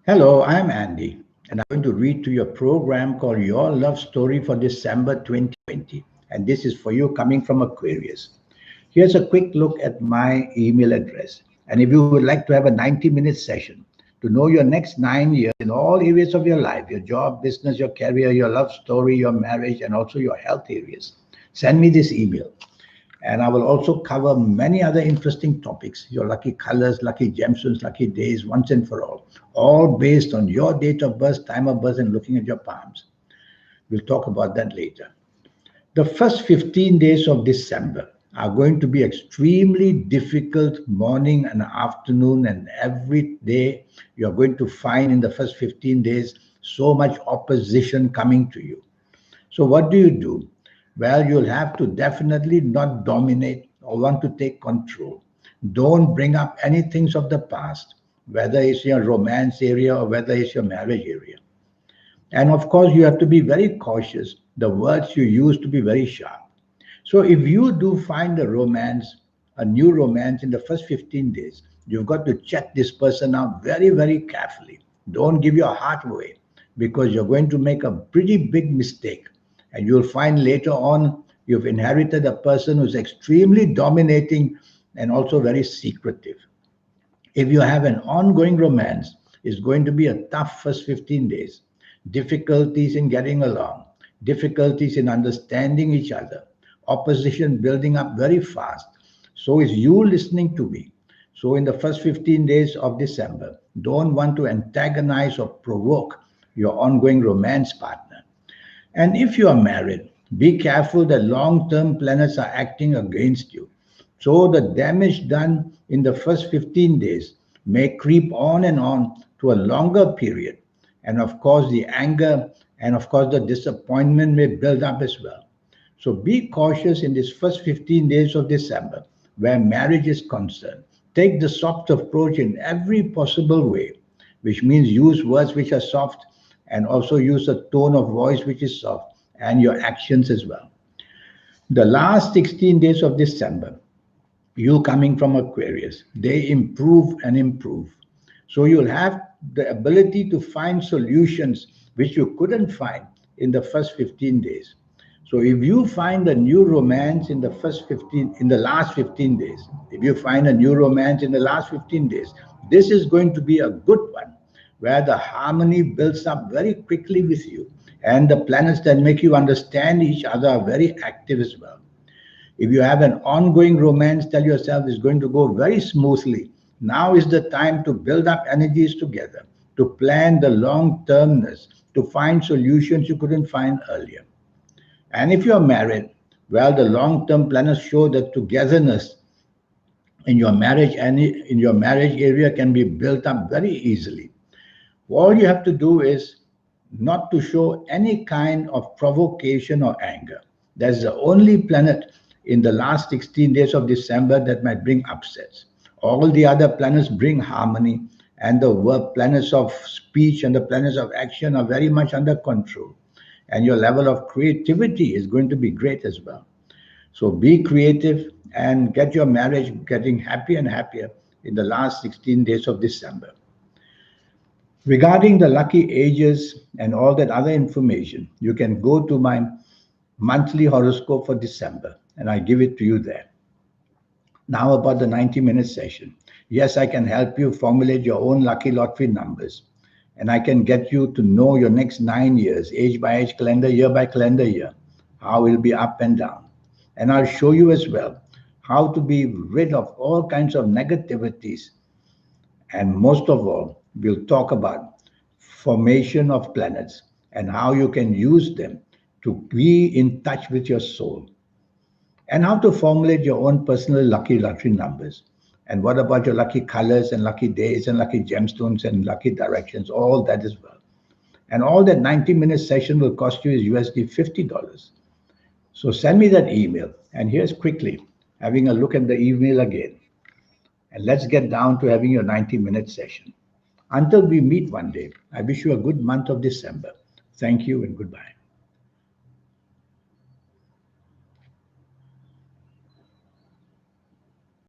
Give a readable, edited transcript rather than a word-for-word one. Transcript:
Hello, I'm Andy, and I'm going to read to you a program called Your Love Story for December 2020. And this is for you coming from Aquarius. Here's a quick look at my email address. And if you would like to have a 90-minute session to know your next 9 years in all areas of your life, your job, business, your career, your love story, your marriage, and also your health areas, send me this email. And I will also cover many other interesting topics, your lucky colors, lucky gemstones, lucky days, once and for all based on your date of birth, time of birth, and looking at your palms. We'll talk about that later. The first 15 days of December are going to be extremely difficult morning and afternoon, and every day you're going to find in the first 15 days so much opposition coming to you. So, what do you do? Well, you'll have to definitely not dominate or want to take control. Don't bring up any things of the past, whether it's your romance area or whether it's your marriage area. And of course, you have to be very cautious. The words you use to be very sharp. So, if you do find a romance, a new romance in the first 15 days, you've got to check this person out very, very carefully. Don't give your heart away because you're going to make a pretty big mistake. And you'll find later on you've inherited a person who's extremely dominating and also very secretive. If you have an ongoing romance, it's going to be a tough first 15 days. Difficulties in getting along, difficulties in understanding each other, opposition building up very fast. So is you listening to me. So in the first 15 days of December, don't want to antagonize or provoke your ongoing romance partner. And if you are married, be careful that long term planets are acting against you. So the damage done in the first 15 days may creep on and on to a longer period. And of course, the anger and of course, the disappointment may build up as well. So be cautious in this first 15 days of December where marriage is concerned. Take the soft approach in every possible way, which means use words which are soft and also use a tone of voice which is soft and your actions as well. The last 16 days of December, you coming from Aquarius, they improve and improve. So you'll have the ability to find solutions which you couldn't find in the first 15 days. So if you find a new romance in the in the last 15 days, if you find a new romance in the last 15 days, this is going to be a good one where the harmony builds up very quickly with you. And the planets that make you understand each other are very active as well. If you have an ongoing romance, tell yourself it's going to go very smoothly. Now is the time to build up energies together, to plan the long termness, to find solutions you couldn't find earlier. And if you're married, well, the long term planets show that togetherness in your marriage and in your marriage area can be built up very easily. All you have to do is not to show any kind of provocation or anger. That's the only planet in the last 16 days of December that might bring upsets. All the other planets bring harmony, and the planets of speech and the planets of action are very much under control. And your level of creativity is going to be great as well. So be creative and get your marriage getting happier and happier in the last 16 days of December. Regarding the lucky ages and all that other information, you can go to my monthly horoscope for December and I give it to you there. Now about the 90-minute session. Yes, I can help you formulate your own lucky lottery numbers and I can get you to know your next 9 years, age by age, calendar year by calendar year, how it will be up and down. And I'll show you as well how to be rid of all kinds of negativities. And most of all, we'll talk about formation of planets and how you can use them to be in touch with your soul and how to formulate your own personal lucky lottery numbers. And what about your lucky colors and lucky days and lucky gemstones and lucky directions, all that as well. And all that 90-minute session will cost you is USD $50. So send me that email. And here's quickly having a look at the email again. And let's get down to having your 90-minute session. Until we meet one day, I wish you a good month of December. Thank you and goodbye.